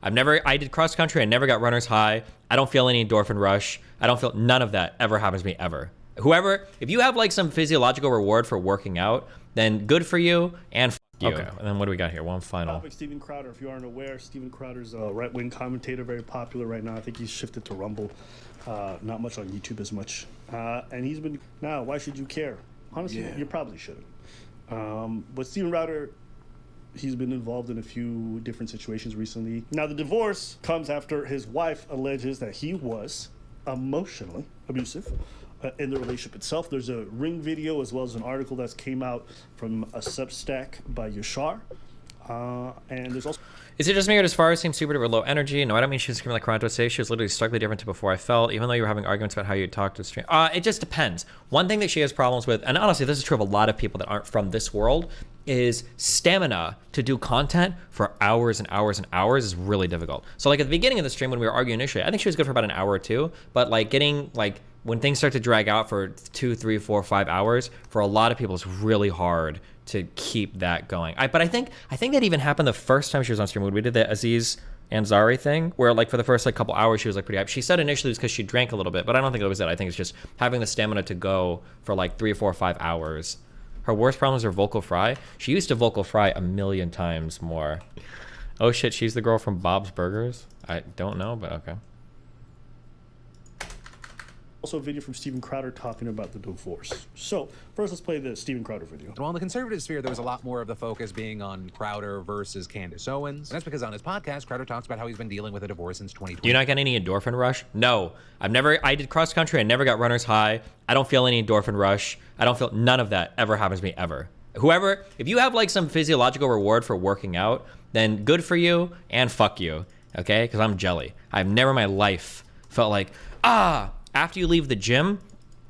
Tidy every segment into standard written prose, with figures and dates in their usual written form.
I did cross country. I never got runner's high. I don't feel any endorphin rush. I don't feel, none of that ever happens to me ever. Whoever, if you have like some physiological reward for working out, then good for you and you. Okay, and then what do we got here? One final. Topic, Steven Crowder. If you aren't aware, Steven Crowder's a right-wing commentator, very popular right now. I think he's shifted to Rumble. Not much on YouTube as much. And he's been, now, why should you care? Honestly, you probably shouldn't. But Steven Crowder, he's been involved in a few different situations recently. Now, the divorce comes after his wife alleges that he was emotionally abusive in the relationship itself. There's a Ring video as well as an article that's came out from a Substack by Yashar. And there's also... Is it just me or does Farah seem super duper low energy? No, I don't mean she's screaming like Toronto say. She was literally starkly different to before I felt, even though you were having arguments about how you talk to the stream. It just depends. One thing that she has problems with, and honestly, this is true of a lot of people that aren't from this world, is stamina to do content for hours and hours and hours is really difficult. So like at the beginning of the stream when we were arguing initially, I think she was good for about an hour or two, but like getting like, when things start to drag out for 2, 3, 4, 5 hours, for a lot of people, it's really hard to keep that going. But I think that even happened the first time she was on stream when we did the Aziz Ansari thing, where like for the first like couple hours she was like pretty hyped. She said initially it was because she drank a little bit, but I don't think it was it. I think it's just having the stamina to go for like 3, 4, 5 hours. Her worst problem is her vocal fry. She used to vocal fry 1,000,000 times more. Oh shit, she's the girl from Bob's Burgers? I don't know, but okay. Also a video from Steven Crowder talking about the divorce. So first let's play the Steven Crowder video. Well, in the conservative sphere, there was a lot more of the focus being on Crowder versus Candace Owens. And that's because on his podcast, Crowder talks about how he's been dealing with a divorce since 2020. Do you not get any endorphin rush? No. I did cross country. I never got runner's high. I don't feel any endorphin rush. I don't feel, none of that ever happens to me ever. Whoever, if you have like some physiological reward for working out, then good for you and fuck you. Okay? Because I'm jelly. I've never in my life felt like, after you leave the gym,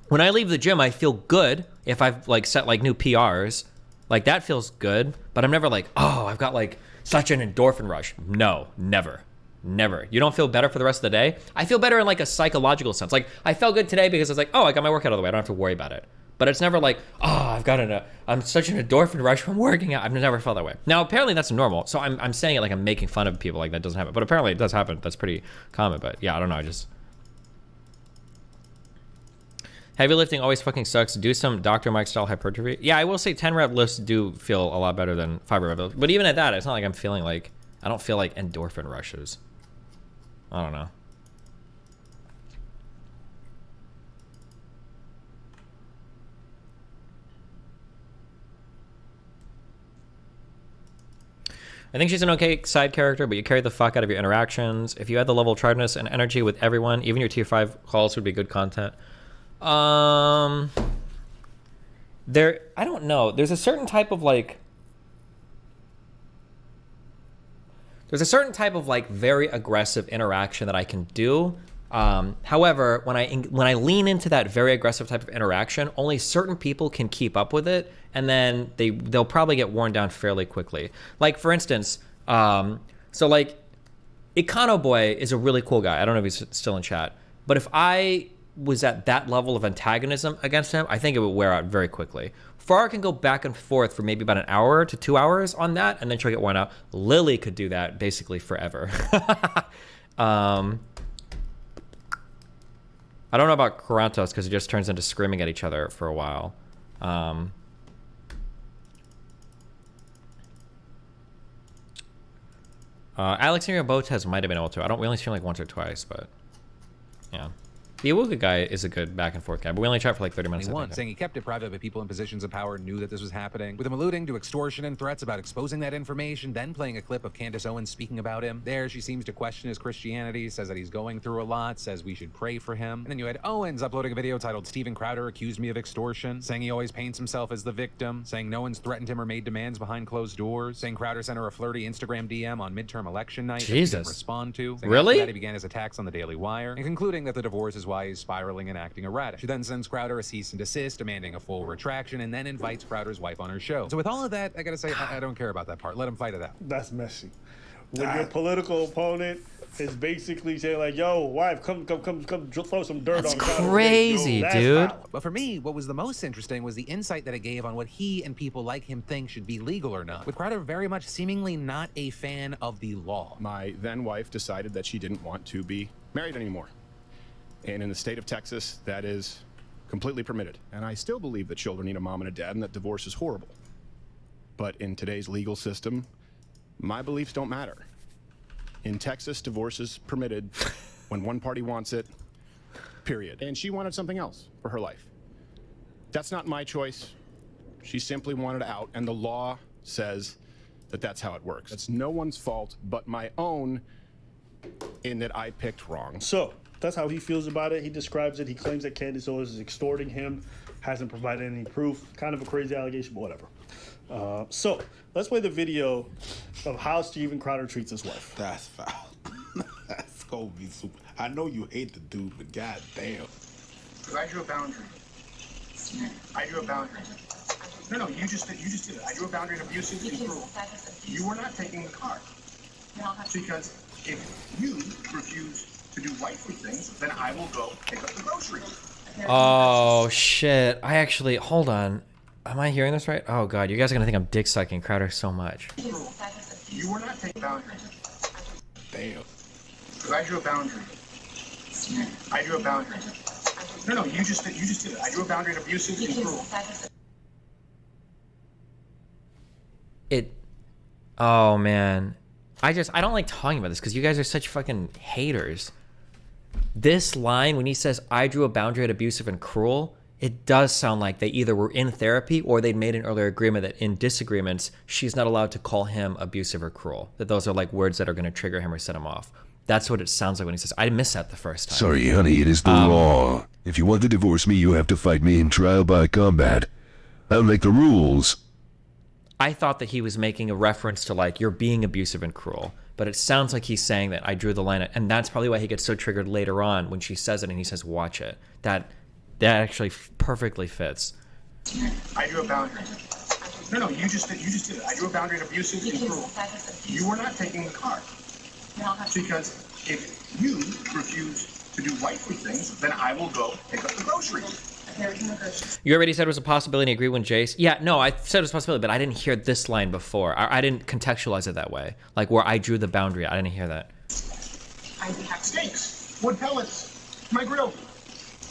when I leave the gym, I feel good if I've like set like new PRs. Like that feels good, but I'm never like, oh, I've got like such an endorphin rush. No, never. Never. You don't feel better for the rest of the day? I feel better in like a psychological sense. Like I felt good today because I was like, oh, I got my workout out of the way. I don't have to worry about it. But it's never like, oh, I'm such an endorphin rush from working out. I've never felt that way. Now, apparently that's normal. So I'm saying it like I'm making fun of people like that doesn't happen. But apparently it does happen. That's pretty common. But yeah, I don't know. Heavy lifting always fucking sucks. Do some Dr. Mike style hypertrophy. Yeah, I will say 10 rep lifts do feel a lot better than 5 rep lifts. But even at that, it's not like I'm feeling like, I don't feel like endorphin rushes. I don't know. I think she's an okay side character, but you carry the fuck out of your interactions. If you had the level of tridiness and energy with everyone, even your tier 5 calls would be good content. I don't know. There's a certain type of like very aggressive interaction that I can do. However, when I lean into that very aggressive type of interaction, only certain people can keep up with it, and then they'll probably get worn down fairly quickly. Like for instance, so like Econo Boy is a really cool guy. I don't know if he's still in chat, but if I was at that level of antagonism against him, I think it would wear out very quickly. Farah can go back and forth for maybe about an hour to 2 hours on that, and then she'll get worn out. Lily could do that basically forever. I don't know about Karantos because it just turns into screaming at each other for a while. Alexandria Botes might have been able to. We only streamed like once or twice, but yeah. The Iwuka guy is a good back and forth guy, but we only chat for like 30 minutes. Saying he kept it private, but people in positions of power knew that this was happening. With him alluding to extortion and threats about exposing that information, then playing a clip of Candace Owens speaking about him. There, she seems to question his Christianity, says that he's going through a lot, says we should pray for him. And then you had Owens uploading a video titled Steven Crowder accused me of extortion, saying he always paints himself as the victim, saying no one's threatened him or made demands behind closed doors, saying Crowder sent her a flirty Instagram DM on midterm election night that she didn't respond to. Really? That he began his attacks on the Daily Wire, and concluding that the divorce is why he's spiraling and acting erratic. She then sends Crowder a cease and desist, demanding a full retraction, and then invites Crowder's wife on her show. So with all of that, I gotta say, I don't care about that part. Let him fight it out. That's messy. When your political opponent is basically saying like, "Yo, wife, come, throw some dirt That's on the counter." crazy, Yo, that's dude. foul. But for me, what was the most interesting was the insight that it gave on what he and people like him think should be legal or not, with Crowder very much seemingly not a fan of the law. My then wife decided that she didn't want to be married anymore. And in the state of Texas, that is completely permitted. And I still believe that children need a mom and a dad and that divorce is horrible. But in today's legal system, my beliefs don't matter. In Texas, divorce is permitted when one party wants it, period. And she wanted something else for her life. That's not my choice. She simply wanted out, and the law says that that's how it works. It's no one's fault but my own in that I picked wrong. So that's how he feels about it. He describes it. He claims that Candace Owens is extorting him, hasn't provided any proof. Kind of a crazy allegation, but whatever. So let's play the video of how Steven Crowder treats his wife. That's foul. That's gonna be super. I know you hate the dude, but goddamn. Because I drew a boundary. I drew a boundary. No, you just did it. I drew a boundary in abusive and cruel. You were not taking the car. Because if you refuse to do wifely things, then I will go pick up the groceries. Oh shit! I actually hold on. Am I hearing this right? Oh god, you guys are gonna think I'm dick sucking Crowder so much. You were not taking boundary. Damn. Because I drew a boundary. I drew a boundary. No, you just did it. I drew a boundary in abusive and cruel. Oh man, I don't like talking about this because you guys are such fucking haters. This line when he says I drew a boundary at abusive and cruel, it does sound like they either were in therapy or they'd made an earlier agreement that in disagreements she's not allowed to call him abusive or cruel, that those are like words that are going to trigger him or set him off. That's what it sounds like when he says, I missed that the first time. Sorry, honey, it is the law. If you want to divorce me, you have to fight me in trial by combat. I'll make the rules. I thought that he was making a reference to like, you're being abusive and cruel, but it sounds like he's saying that I drew the line, and that's probably why he gets so triggered later on when she says it and he says, watch it. That actually perfectly fits. I drew a boundary. No, you just did it. I drew a boundary in abusive and cruel. You were not taking the car. Because if you refuse to do wifely things, then I will go pick up the groceries. You already said it was a possibility. Agree when Jace. Yeah, no, I said it was a possibility, but I didn't hear this line before. I didn't contextualize it that way. Like where I drew the boundary, I didn't hear that. I have steaks, wood pellets, my grill.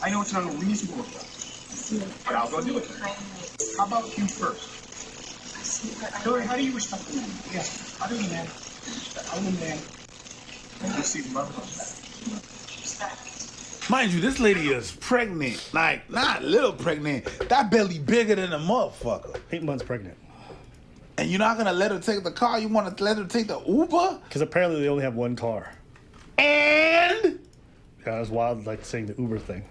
I know it's not a reasonable request, but I'll go do it. How about you first? Hillary, how do you respect the man? Yes, other than man, other than man, receive love and respect. Mind you, this lady is pregnant. Like, not little pregnant. That belly bigger than a motherfucker. 8 months pregnant. And you're not gonna let her take the car? You wanna let her take the Uber? Because apparently they only have one car. And? Yeah, that's wild, like saying the Uber thing.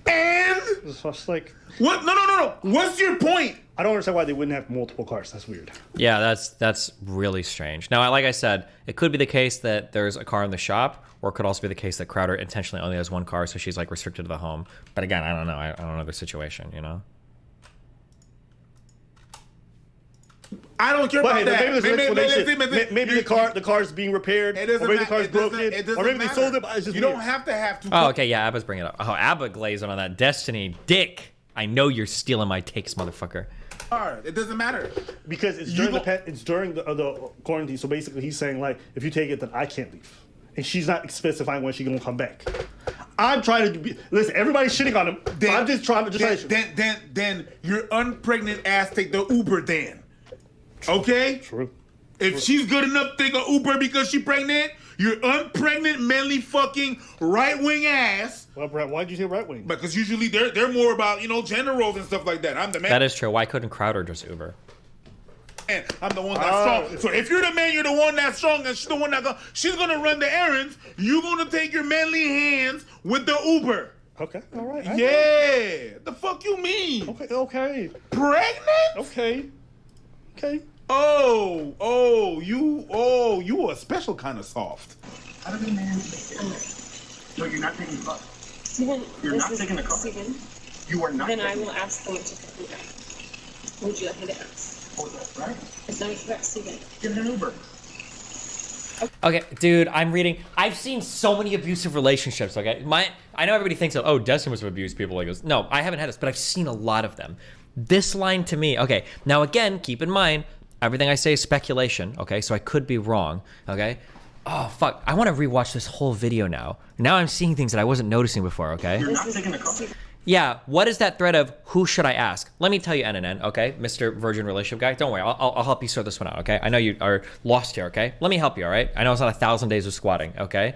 And? It's just like... What? No. What's your point? I don't understand why they wouldn't have multiple cars. That's weird. Yeah, that's really strange. Now, like I said, it could be the case that there's a car in the shop, or it could also be the case that Crowder intentionally only has one car, so she's like restricted to the home. But again, I don't know. I don't know the situation, you know? I don't care about that. Maybe there's an explanation. Maybe the car's being repaired, or maybe the car's broken, or maybe they sold it. It's just you don't have to have to. Oh, okay, yeah, Abba's bringing it up. Oh, Abba glazing on that Destiny dick. I know you're stealing my takes, motherfucker. It doesn't matter because it's during the quarantine. So basically, he's saying like, if you take it, then I can't leave, and she's not specifying when she's gonna come back. I'm trying to listen. Everybody's shitting on him. I'm just trying to Then your unpregnant ass take the Uber. Then, okay. True. If she's good enough to take an Uber because she's pregnant, your unpregnant, manly, fucking right-wing ass. Well, Brett, why'd you say right-wing? Because usually they're more about, gender roles and stuff like that. I'm the man. That is true. Why couldn't Crowder just Uber? And I'm the one that's strong. So if you're the man, you're the one that's strong, and she's the one she's gonna run the errands. You're gonna take your manly hands with the Uber. Okay, all right. Yeah. The fuck you mean? Okay. Pregnant? Okay. You a special kind of soft. How do the man take it? No, you're not taking the car. Steven, you're not taking the car. Steven, you are not. Then I will ask them to pick me up. Would you like me to ask? Hold that, right? It's not correct, Steven. Give it an Uber. Okay, dude, I've seen so many abusive relationships, okay? I know everybody thinks, oh, Destin was abused people like this. No, I haven't had this, but I've seen a lot of them. This line to me, okay, now again, keep in mind, everything I say is speculation, okay? So I could be wrong, okay? Oh, fuck, I want to rewatch this whole video now. Now I'm seeing things that I wasn't noticing before, okay? You're not taking the car. Yeah, what is that thread of who should I ask? Let me tell you, NNN, okay? Mr. Virgin Relationship Guy, don't worry, I'll help you sort this one out, okay? I know you are lost here, okay? Let me help you, all right? I know it's not 1,000 days of squatting, okay?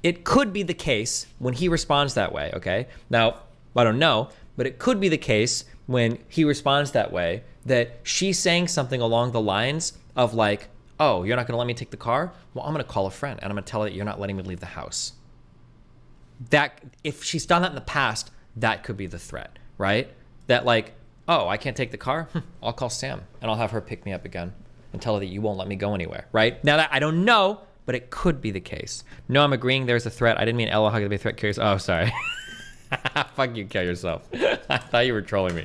It could be the case when he responds that way, okay? Now, I don't know, but it could be the case when he responds that way that she's saying something along the lines of like, oh, you're not gonna let me take the car? Well, I'm gonna call a friend and I'm gonna tell her that you're not letting me leave the house. That, if she's done that in the past, that could be the threat, right? That like, oh, I can't take the car? I'll call Sam and I'll have her pick me up again and tell her that you won't let me go anywhere, right? Now that I don't know, but it could be the case. No, I'm agreeing there's a threat. I didn't mean Ella Hug to be a threat. Curious. Oh, sorry. Fuck you, kill yourself. I thought you were trolling me.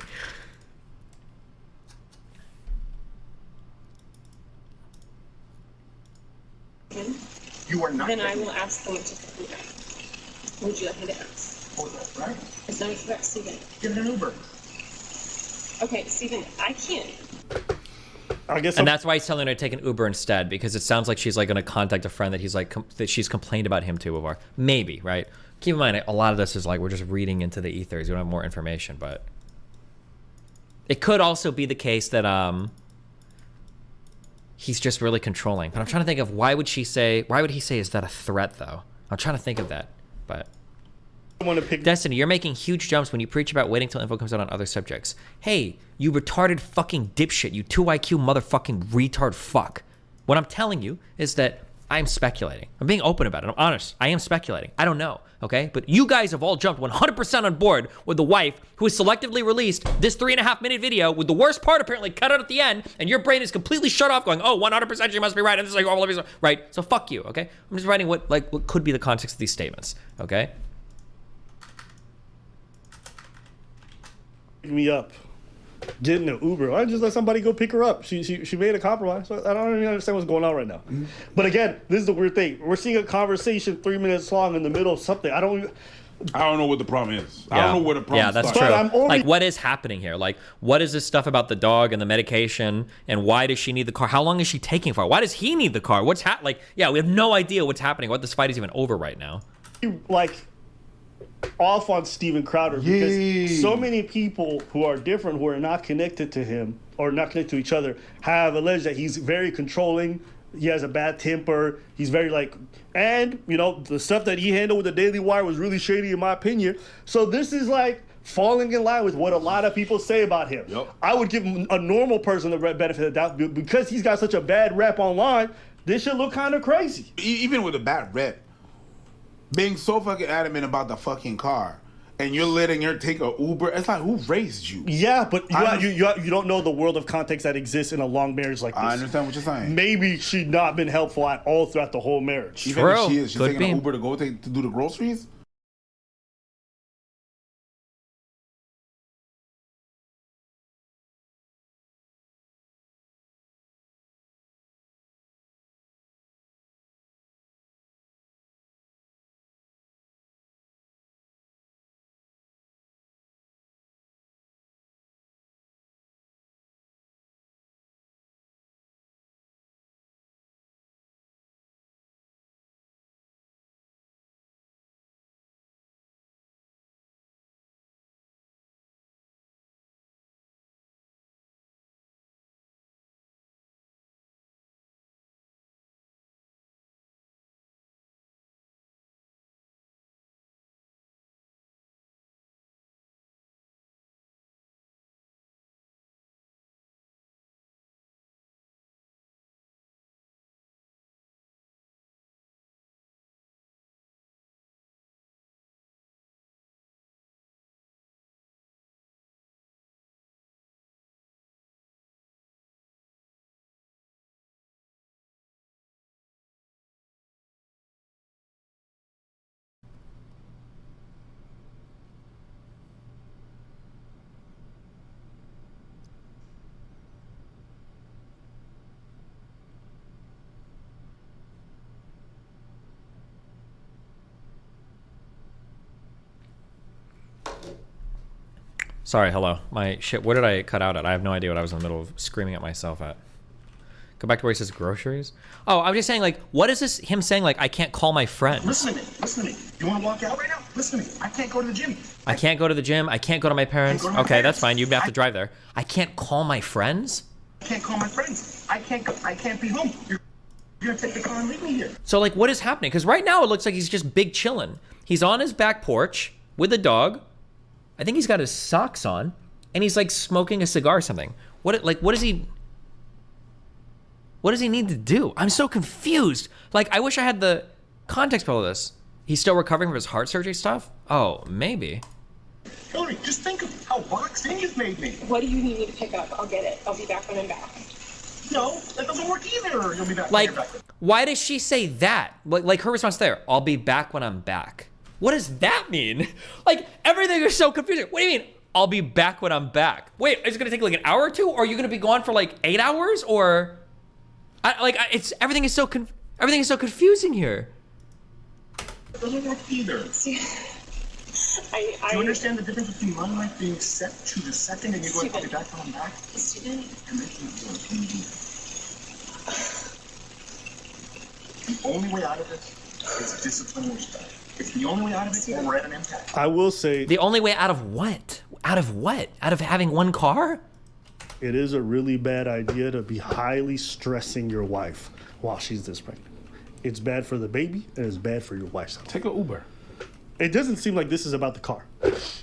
You are not. Then I will ask them to pick me up. Would you like me to ask? Hold that, right? It's not a threat, Steven. Get an Uber. Okay, Steven, I can't. I guess. And that's why he's telling her to take an Uber instead, because it sounds like she's like going to contact a friend that he's like that she's complained about him to before. Maybe, right? Keep in mind, a lot of this is like we're just reading into the ethers. We don't have more information, but it could also be the case that he's just really controlling. But I'm trying to think of why would he say, is that a threat though? I'm trying to think of that, but. I want to pick. Destiny, you're making huge jumps when you preach about waiting till info comes out on other subjects. Hey, you retarded fucking dipshit, you 2 IQ motherfucking retard fuck. What I'm telling you is that I'm speculating. I'm being open about it. I'm honest. I am speculating. I don't know, okay? But you guys have all jumped 100% on board with the wife who has selectively released this 3.5-minute video with the worst part apparently cut out at the end, and your brain is completely shut off going, oh, 100% she must be right, and this is like all of these, right? So fuck you, okay? I'm just writing what could be the context of these statements, okay? Pick me up. Get in an Uber. Why don't you just let somebody go pick her up? She made a compromise. So I don't even understand what's going on right now. But again, this is the weird thing. We're seeing a conversation 3 minutes long in the middle of something. I don't know what the problem is. I don't know where the problem Yeah, that's starts. true. Like, what is happening here? Like, what is this stuff about the dog and the medication? And why does she need the car? How long is she taking for? Why does he need the car? What's like? Yeah, we have no idea what's happening. What this fight is even over right now. like off on Steven Crowder because so many people who are different, who are not connected to him or not connected to each other, have alleged that he's very controlling. He has a bad temper. He's very like, and you know, the stuff that he handled with the Daily Wire was really shady in my opinion. So this is like falling in line with what a lot of people say about him. Yep. I would give a normal person the benefit of the doubt because he's got such a bad rep online. This should look kind of crazy. Even with a bad rep, being so fucking adamant about the fucking car, and you're letting her take a Uber, it's like, who raised you? Yeah, but you don't know the world of context that exists in a long marriage like this. I understand what you're saying. Maybe she's not been helpful at all throughout the whole marriage. Even if she is, she's taking an Uber to do the groceries. Sorry, hello. My shit, where did I cut out at? I have no idea what I was in the middle of screaming at myself at. Go back to where he says groceries. Oh, I'm just saying, like, what is this him saying, like, I can't call my friends? Listen to me. Listen to me. You want to walk out right now? Listen to me. I can't go to the gym. I can't go to the gym. I can't go to my parents. Can't go to my Okay, that's parents. fine. You have to drive there. I can't call my friends? I can't call my friends. I can't be home. You're gonna take the car and leave me here. So, like, what is happening? Because right now it looks like he's just big chilling. He's on his back porch with the dog. I think he's got his socks on. And he's, like, smoking a cigar or something. What does he need to do? I'm so confused. Like, I wish I had the context for all of this. He's still recovering from his heart surgery stuff? Oh, maybe. Hillary, just think of how boxed in you've made me. What do you need me to pick up? I'll get it. I'll be back when I'm back. No, that doesn't work either. You'll be back when Like, you're back. why does she say that? Like her response there, I'll be back when I'm back. What does that mean? Like, everything is so confusing. What do you mean, I'll be back when I'm back? Wait, is it gonna take like an hour or two? Or are you gonna be gone for like 8 hours? Or, everything is so confusing here. It doesn't work either. See, Do you understand the difference between my life being set to the second and you going, I'll be back when I'm back? Steven, You're making me feel like you do. The only way out of this is discipline and respect. It's the only way out of it, or we're at an impasse. I will say The only way out of what? Out of what? Out of having one car? it is a really bad idea to be highly stressing your wife while she's this pregnant. It's bad for the baby and it's bad for your wife's health. Take an Uber. It doesn't seem like this is about the car.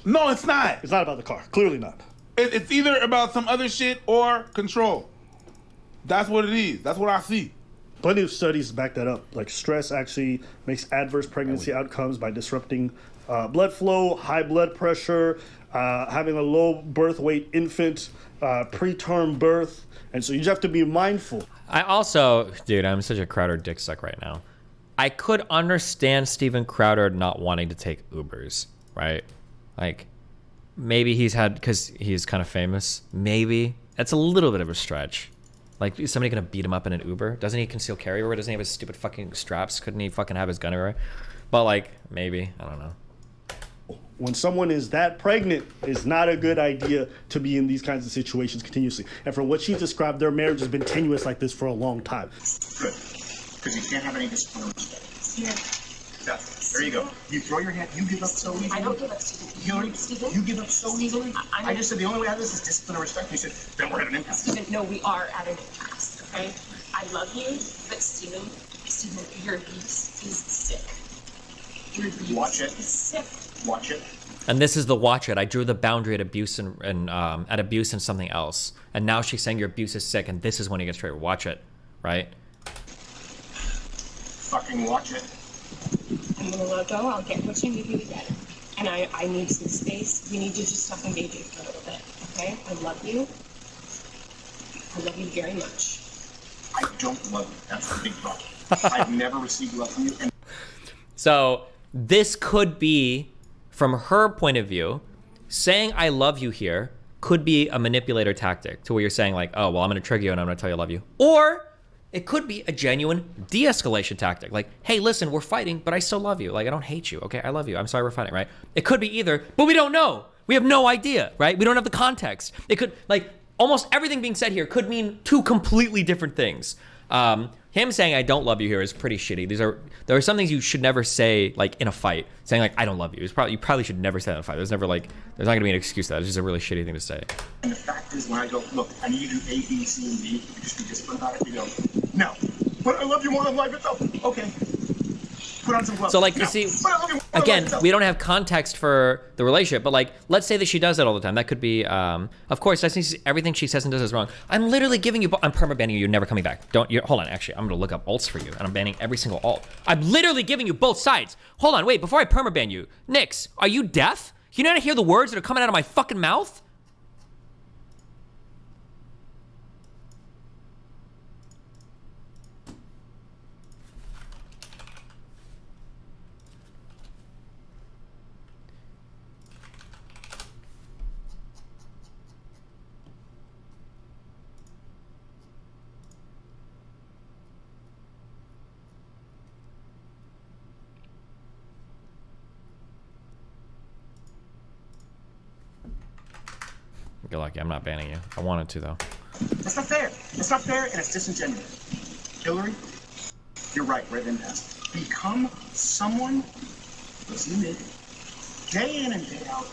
No, it's not. It's not about the car. Clearly not. It's either about some other shit or control. That's what it is. That's what I see. Plenty of studies back that up. Like stress actually makes adverse pregnancy outcomes by disrupting blood flow, high blood pressure, having a low birth weight infant, preterm birth. And so you just have to be mindful. I also, dude, I'm such a Crowder dick suck right now. I could understand Steven Crowder not wanting to take Ubers, right? Like, maybe he's had, because he's kind of famous, maybe. That's a little bit of a stretch. Like, is somebody gonna beat him up in an Uber? Doesn't he conceal carry everywhere? Doesn't he have his stupid fucking straps? Couldn't he fucking have his gun everywhere? But, like, maybe. I don't know. When someone is that pregnant, it's not a good idea to be in these kinds of situations continuously. And from what she described, their marriage has been tenuous like this for a long time. Good. Because you can't have any discipline or respect. Steven, Yeah. There you go. You throw your hand, you give up so easily. I don't give up, Steven. Hillary, Steven? you give up so easily. I'm- I just said the only way out of this is discipline and respect. You said, then we're at an impasse. Steven, no, we are at an impasse, okay? I love you, but Steven, your abuse is sick. Your abuse Watch it. is sick. Watch it. And this is the watch it. I drew the boundary at abuse and at abuse and something else. And now she's saying your abuse is sick, and this is when he gets straight. Watch it, right? Fucking watch it. I'm gonna let go. I'll get what you need me to get. And I need some space. We need to just stop engaging for a little bit, okay? I love you. I love you very much. I don't love you. That's the big problem. I've never received love from you. And So this could be, from her point of view, saying I love you here could be a manipulator tactic to where you're saying like, oh, well, I'm going to trigger you and I'm going to tell you I love you. Or it could be a genuine de-escalation tactic. Like, hey, listen, we're fighting, but I still love you. Like, I don't hate you. Okay, I love you. I'm sorry we're fighting, right? It could be either, but we don't know. We have no idea, right? We don't have the context. It could, like, almost everything being said here could mean two completely different things. Him saying I don't love you here is pretty shitty. There are some things you should never say, like, in a fight. Saying like I don't love you is probably, you probably should never say that in a fight. There's not gonna be an excuse to that. It's just a really shitty thing to say. the fact is, when I go, look, I need you to do A, B, C, and D, you just be disciplined about it. You go, no, but I love you more than life itself. Okay, put on some gloves. So, like, no, you see, but I love you more than again, life itself. we don't have context for the relationship, but like, let's say that she does that all the time. That could be, of course, I think everything she says and does is wrong. I'm literally giving you, I'm perma-banning you. You're never coming back. Hold on, actually, I'm gonna look up alts for you, and I'm banning every single alt. I'm literally giving you both sides. Hold on, wait, before I perma-ban you, Nix, are you deaf? You not hear the words that are coming out of my fucking mouth? You're lucky. I'm not banning you. I wanted to, though. That's not fair. It's not fair, and it's disingenuous. Hillary, you're right impasse. Become someone, as you did, day in and day out,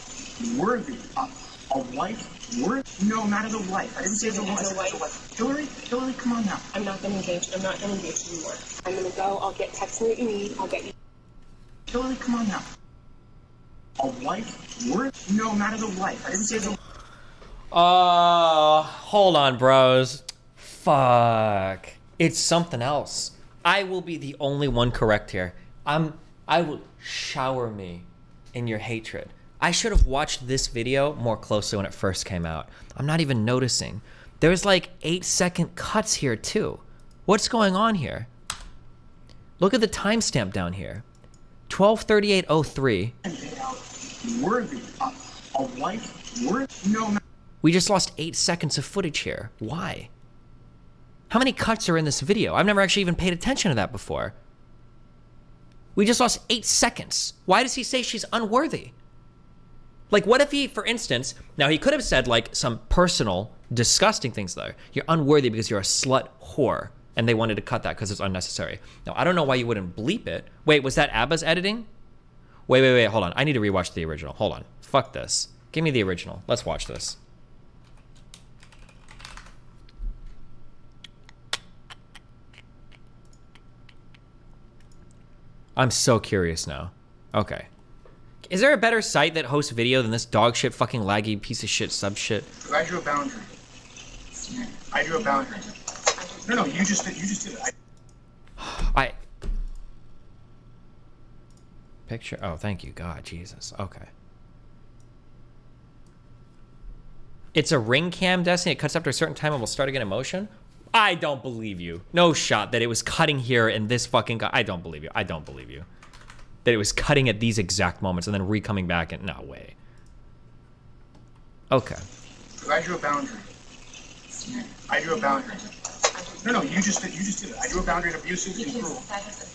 worthy of a wife. No, not as a wife. I didn't say as a wife. I said as a wife. Hillary, come on now. I'm not gonna engage. I'm not gonna engage anymore. I'm gonna go. I'll text me what you need. I'll get you. Hillary, come on now. A wife? No, not as a wife. I didn't say as a. Hold on, bros. Fuck. It's something else. I will be the only one correct here. I will shower me in your hatred. I should have watched this video more closely when it first came out. I'm not even noticing. There's like 8-second cuts here too. What's going on here? Look at the timestamp down here. 12:38:03. Worthy of a wife? No. We just lost 8 seconds of footage here. Why? How many cuts are in this video? I've never actually even paid attention to that before. We just lost 8 seconds. Why does he say she's unworthy? Like, what if he, for instance, now he could have said like some personal, disgusting things though. You're unworthy because you're a slut whore. And they wanted to cut that because it's unnecessary. Now, I don't know why you wouldn't bleep it. Wait, was that Abba's editing? Wait, hold on. I need to rewatch the original. Hold on. Fuck this. Give me the original. Let's watch this. I'm so curious now. Okay. Is there a better site that hosts video than this dog shit fucking laggy piece of shit sub shit? I drew a boundary. I drew a boundary. No, you just did it. Picture. Oh, thank you, God, Jesus. Okay. It's a ring cam, Destiny. It cuts after a certain time and will start again in motion. I don't believe you. No shot that it was cutting here and this fucking guy. I don't believe you. I don't believe you. That it was cutting at these exact moments and then re-coming back and no way. Okay. I drew a boundary. I drew a boundary. No, you just did it. I drew a boundary of abusive and cruel.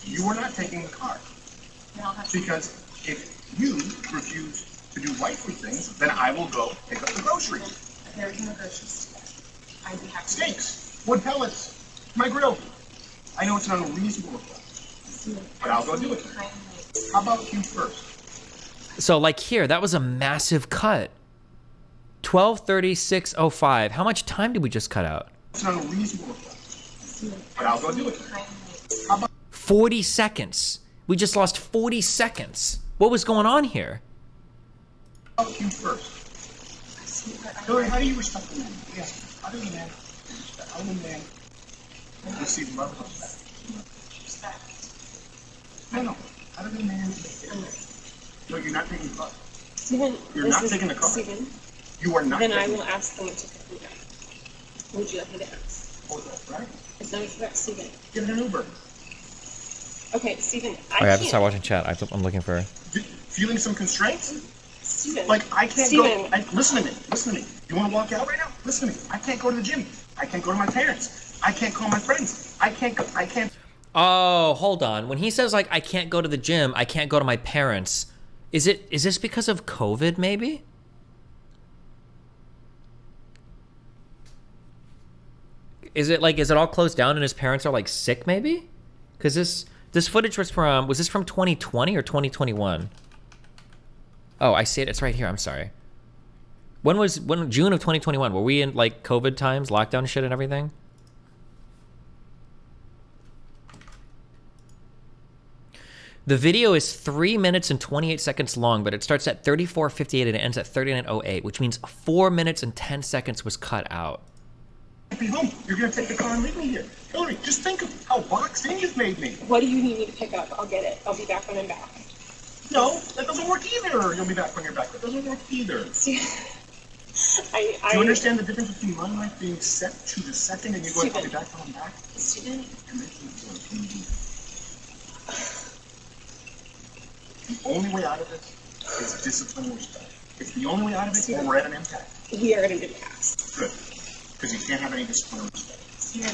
You were not taking the car. Because if you refuse to do wifely things, then I will go pick up the groceries. There is no groceries today. I'd be happy. Steaks, wood pellets, my grill. I know it's an unreasonable request, but I'll go do it. How about you first? So like here, that was a massive cut. 12:36:05. How much time did we just cut out? It's an unreasonable request, but I'll go do it. How about 40 seconds. We just lost 40 seconds. What was going on here? you first? Hillary, how do you respect the man? Yes. How do you man? How do you man receive love and respect? No. How do you man? No, you're not taking the car. Steven, You're not taking the car. Steven, You are not. then I will ask them to pick me up. Would you like me to ask? Hold that, right? As long as you got Steven. Get an Uber. Okay, Steven, I have to start watching chat. I'm looking for. Feeling some constraints? Steven. Like, I can't Steven. go. Listen to me. You want to walk out right now? Listen to me. I can't go to the gym. I can't go to my parents. I can't call my friends. I can't. Oh, hold on. When he says like I can't go to the gym, I can't go to my parents. Is this because of COVID maybe? Is it all closed down and his parents are like sick maybe? Cuz this footage was this from 2020 or 2021? Oh, I see it. It's right here. I'm sorry. When June of 2021? Were we in like COVID times, lockdown shit and everything? The video is 3 minutes and 28 seconds long, but it starts at 34:58 and it ends at 39:08, which means 4 minutes and 10 seconds was cut out. Be home. You're gonna take the car and leave me here. Hillary, just think of how boxed in you've made me. What do you need me to pick up? I'll get it. I'll be back when I'm back. No, that doesn't work either. You'll be back when you're back. That doesn't work either. See, Do you understand the difference between my life being set to the second and you going, I'll be back when I'm back? Steven. You're making it work. The only way out of it is discipline and respect. It's the only way out of it, or we're at an impasse. We are at an impasse. Good. Because you can't have any discipline or respect. Steven.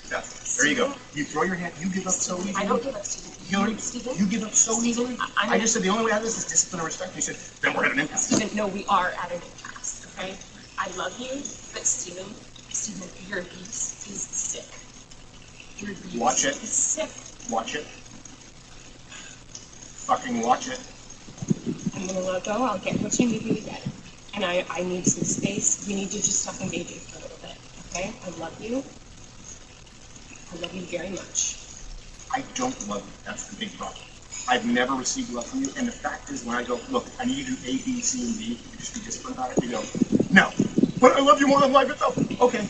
Yeah. There you go. You throw your hand, you give up so easily. I don't give up, Steven. Hillary, Steven? you give up so easily. I just said the only way out of this is discipline and respect. You said, then we're at an impasse. Steven, no, we are at an impasse, okay? I love you, but Steven, your abuse is sick. Your abuse Watch it. is sick. Watch it. Fucking watch it. I'm gonna let go. I'll get what you need me to get. And I need some space. We need to just talk and daydream for a little bit. Okay? I love you. I love you very much. I don't love you. That's the big problem. I've never received love from you, and the fact is, when I go, look, I need you to do A, B, C, and D, you just be disciplined about it, you go, no, but I love you more than life itself. Okay.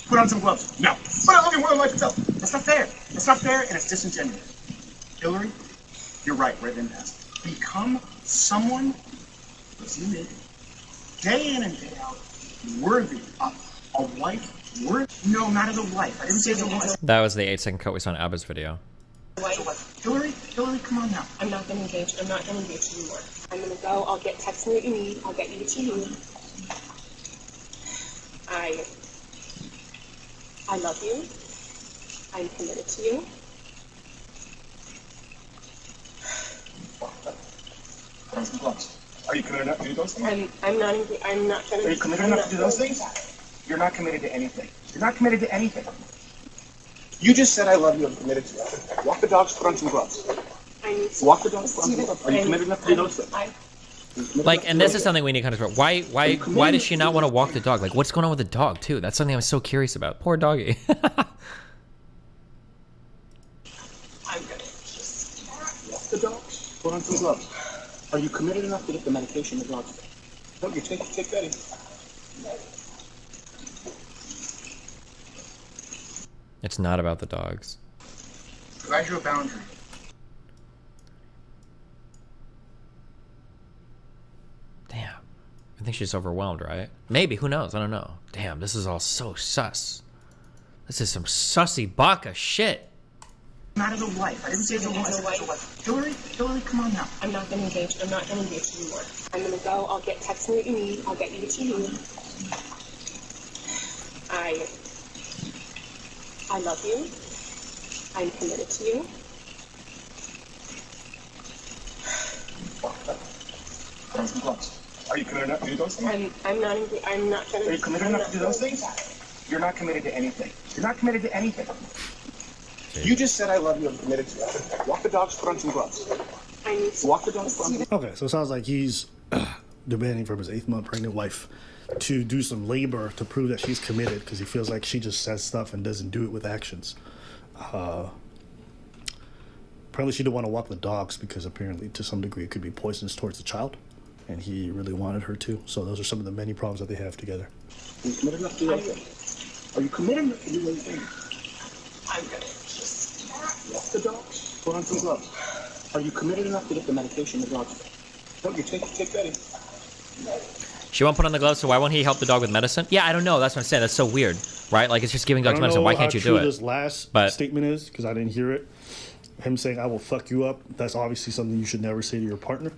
Put on some gloves. No, but I love you more than life itself. That's not fair. That's not fair, and it's disingenuous. Hillary, you're right then, Baz. Become someone, listen to me, day in and day out, worthy of a wife, no, not as a wife. I didn't say as a wife. That was the 8-second cut we saw in Abba's video. Hillary, come on now. I'm not gonna engage. I'm not gonna engage anymore. I'm gonna go. I'll text me what you need. I'll get you what you need. I love you. I'm committed to you. Put on some gloves. Are you committed enough to do those things? I'm not trying to. Are you committed enough to do those things? You're not committed to anything. You're not committed to anything. You just said I love you. I'm committed to you. Walk the dogs. Put on some gloves. Walk the dogs. Put on some gloves. Are you committed enough to do those things? Like, and this is something we need to kind of why does she not want to walk the dog? Like, what's going on with the dog too? That's something I'm so curious about. Poor doggy. I'm gonna just Walk the dogs. Put on some gloves. Are you committed enough to get the medication the dogs take? Don't you take Betty? It's not about the dogs. I drew a boundary. Damn. I think she's overwhelmed, right? Maybe. Who knows? I don't know. Damn, this is all so sus. This is some sussy baka shit. Not as a wife. I didn't say as a wife. Hillary, come on now. I'm not gonna engage. I'm not gonna engage anymore. I'm gonna go. I'll text me what you need. I'll get you what you need. I love you. I'm committed to you. Put on some gloves. Are you committed enough to do those things? I'm not trying to. Are you committed enough to do those things? You're not committed to anything. You're not committed to anything. You just said I love you. I'm committed to you. Walk the dogs. Put on some gloves. Walk the dogs. Put on some gloves. Okay, so it sounds like he's demanding from his 8th-month pregnant wife to do some labor to prove that she's committed, because he feels like she just says stuff and doesn't do it with actions. Apparently she didn't want to walk the dogs because apparently to some degree it could be poisonous towards the child, and he really wanted her to. So those are some of the many problems that they have together. Are you committed enough to do those things? Are you committed enough to do those things? I'm gonna just walk the dogs. Put on some gloves. Are you committed enough to get the medication the dogs take? Don't you take Betty? She won't put on the gloves, so why won't he help the dog with medicine? Yeah, I don't know. That's what I'm saying. That's so weird, right? Like, it's just giving dogs medicine. Why can't you do it? This last statement is, because I didn't hear it. Him saying, I will fuck you up. That's obviously something you should never say to your partner.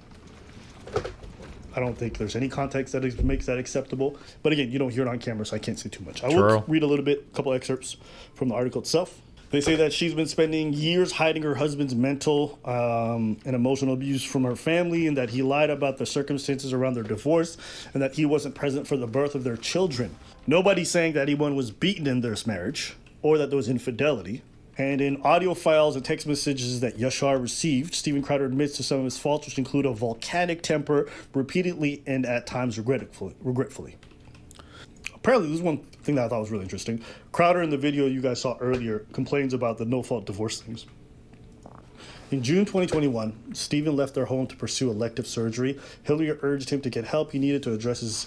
I don't think there's any context that makes that acceptable. But again, you don't hear it on camera, so I can't say too much. I will read a little bit, a couple excerpts from the article itself. They say that she's been spending years hiding her husband's mental and emotional abuse from her family, and that he lied about the circumstances around their divorce, and that he wasn't present for the birth of their children. Nobody's saying that anyone was beaten in this marriage or that there was infidelity. And in audio files and text messages that Yashar received, Steven Crowder admits to some of his faults, which include a volcanic temper, repeatedly and at times regretfully. Apparently, this is one thing that I thought was really interesting. Crowder, in the video you guys saw earlier, complains about the no-fault divorce things. In June 2021, Steven left their home to pursue elective surgery. Hillary urged him to get help he needed to address his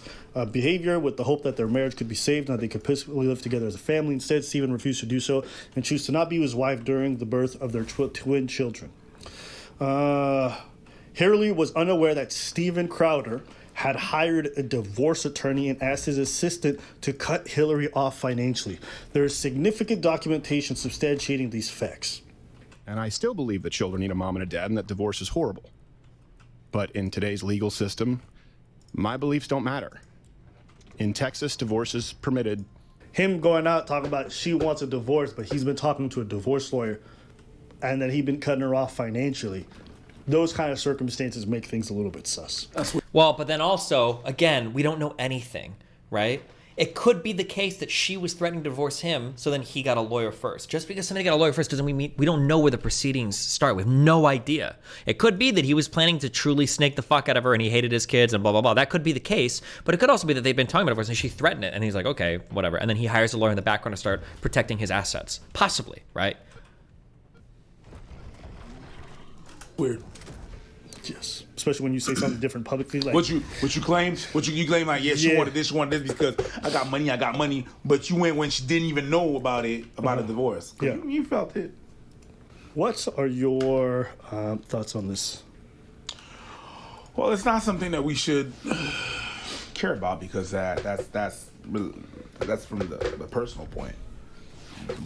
behavior with the hope that their marriage could be saved and that they could peacefully live together as a family. Instead, Steven refused to do so and chose to not be his wife during the birth of their twin children. Hillary was unaware that Steven Crowder had hired a divorce attorney and asked his assistant to cut Hillary off financially. There is significant documentation substantiating these facts. And I still believe that children need a mom and a dad and that divorce is horrible. But in today's legal system, my beliefs don't matter. In Texas, divorce is permitted. Him going out talking about she wants a divorce, but he's been talking to a divorce lawyer, and then he's been cutting her off financially. Those kind of circumstances make things a little bit sus. Well, but then also, again, we don't know anything, right? It could be the case that she was threatening to divorce him, so then he got a lawyer first. Just because somebody got a lawyer first doesn't mean we don't know where the proceedings start. We have no idea. It could be that he was planning to truly snake the fuck out of her and he hated his kids and blah, blah, blah. That could be the case, but it could also be that they've been talking about divorce and she threatened it and he's like, okay, whatever. And then he hires a lawyer in the background to start protecting his assets. Possibly, right? Weird. Yes. Especially when you say something different publicly. Like, What you claim like, yeah, she wanted this because I got money, but you went when she didn't even know about a divorce. Yeah. You felt it. What are your thoughts on this? Well, it's not something that we should care about because that's from the personal point.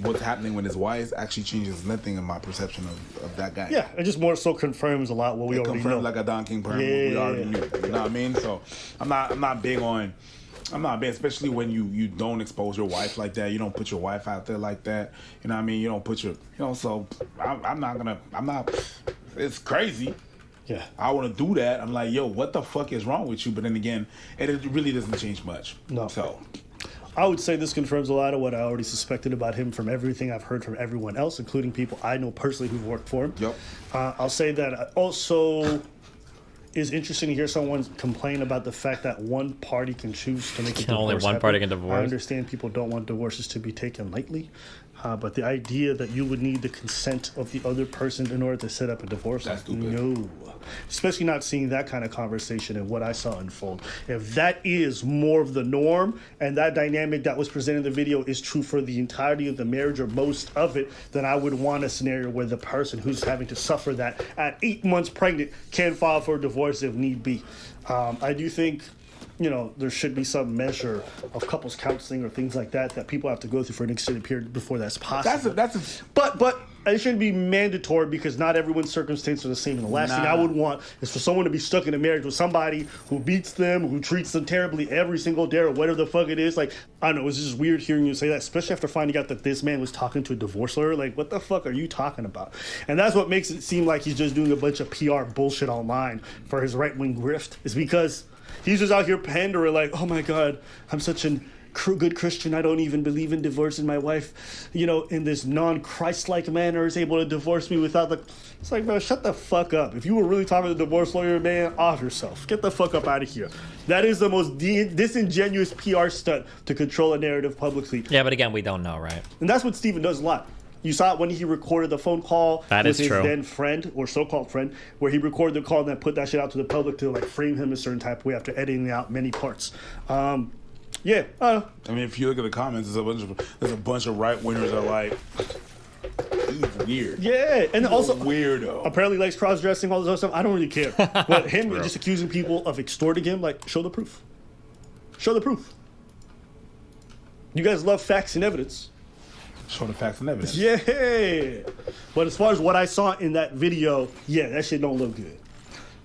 What's happening with his wife actually changes nothing in my perception of that guy. Yeah, it just more so confirms a lot what we already know. Like a Don King perm, we already knew. You know what I mean? So I'm not big, especially when you don't expose your wife like that. You don't put your wife out there like that. You know what I mean? You don't put your, so I'm not, it's crazy. Yeah. I want to do that. I'm like, yo, what the fuck is wrong with you? But then again, it really doesn't change much. No. So I would say this confirms a lot of what I already suspected about him from everything I've heard from everyone else, including people I know personally who've worked for him. Yep. I'll say that also is interesting to hear someone complain about the fact that one party can choose to make a divorce Only one happen. party can divorce. I understand people don't want divorces to be taken lightly, but the idea that you would need the consent of the other person in order to set up a divorce, That's stupid. no. Especially not seeing that kind of conversation and what I saw unfold. If that is more of the norm and that dynamic that was presented in the video is true for the entirety of the marriage or most of it, then I would want a scenario where the person who's having to suffer that at 8 months pregnant can file for a divorce if need be. I do think, there should be some measure of couples counseling or things like that people have to go through for an extended period before that's possible. But it shouldn't be mandatory because not everyone's circumstances are the same. And the last thing I would want is for someone to be stuck in a marriage with somebody who beats them, who treats them terribly every single day or whatever the fuck it is. Like, I don't know, it's just weird hearing you say that, especially after finding out that this man was talking to a divorce lawyer. Like, what the fuck are you talking about? And that's what makes it seem like he's just doing a bunch of PR bullshit online for his right-wing grift, is because he's just out here pandering like, oh my God, I'm such a good Christian. I don't even believe in divorce. And my wife, in this non-Christ-like manner is able to divorce me without the... It's like, bro, shut the fuck up. If you were really talking to the divorce lawyer, man, off yourself. Get the fuck up out of here. That is the most disingenuous PR stunt to control a narrative publicly. Yeah, but again, we don't know, right? And that's what Steven does a lot. You saw it when he recorded the phone call with his true. then friend, or so-called friend, where he recorded the call and then put that shit out to the public to frame him a certain type of way after editing out many parts. Yeah. I mean, if you look at the comments, there's a bunch of right wingers that are like, he's weird. Yeah, and He's also a weirdo. Apparently likes cross-dressing, all this other stuff. I don't really care. But him just accusing people of extorting him, like, show the proof. Show the proof. You guys love facts and evidence. Show the facts and evidence. Yeah. But as far as what I saw in that video, yeah, that shit don't look good.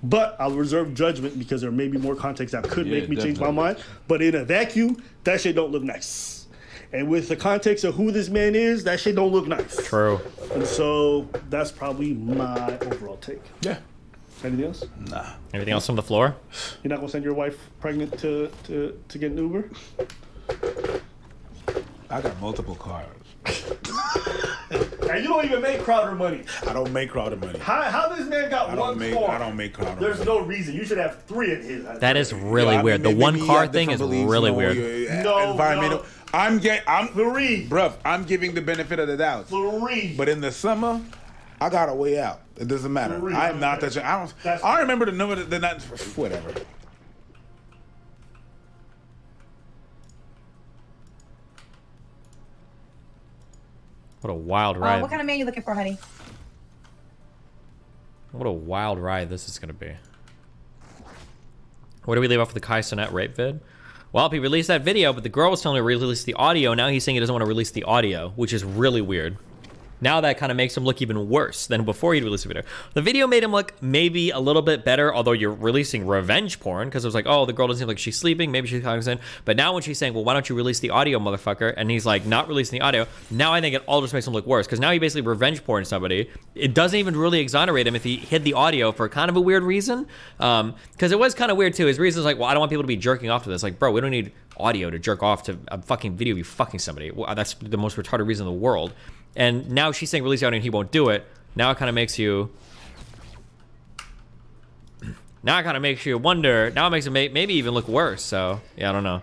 But I'll reserve judgment because there may be more context that could make me change my mind. But in a vacuum, that shit don't look nice. And with the context of who this man is, that shit don't look nice. True. And so that's probably my overall take. Yeah. Anything else? Nah. Anything else on the floor? You're not gonna send your wife pregnant to get an Uber? I got multiple cars. And you don't even make Crowder money. I don't make Crowder money. How this man got one car? I don't make Crowder There's money. no reason. You should have 3 in his. That is really weird. The one car thing is really weird. Environmental. No. I'm 3. bruv, I'm giving the benefit of the doubt. 3. But in the summer, I got a way out. It doesn't matter. 3. I am not that. I remember the number. The not whatever. What a wild ride. What kind of man you looking for, honey? What a wild ride this is going to be. Where do we leave off with the Kai Cenat rape vid? Well, he released that video, but the girl was telling him to release the audio. Now he's saying he doesn't want to release the audio, which is really weird. Now that kind of makes him look even worse than before he'd released the video. The video made him look maybe a little bit better, although you're releasing revenge porn, because it was like, oh, the girl doesn't seem like she's sleeping, maybe she's cognizant. But now when she's saying, well, why don't you release the audio, motherfucker? And he's like, not releasing the audio. Now I think it all just makes him look worse, because now he basically revenge porn somebody. It doesn't even really exonerate him if he hid the audio for kind of a weird reason. Because it was kind of weird too. His reason is like, well, I don't want people to be jerking off to this. Like, bro, we don't need audio to jerk off to a fucking video of you fucking somebody. Well, that's the most retarded reason in the world. And now she's saying release the audio and he won't do it. Now it kind of makes you... Now it kind of makes you wonder. Now it makes it maybe even look worse. So, yeah, I don't know.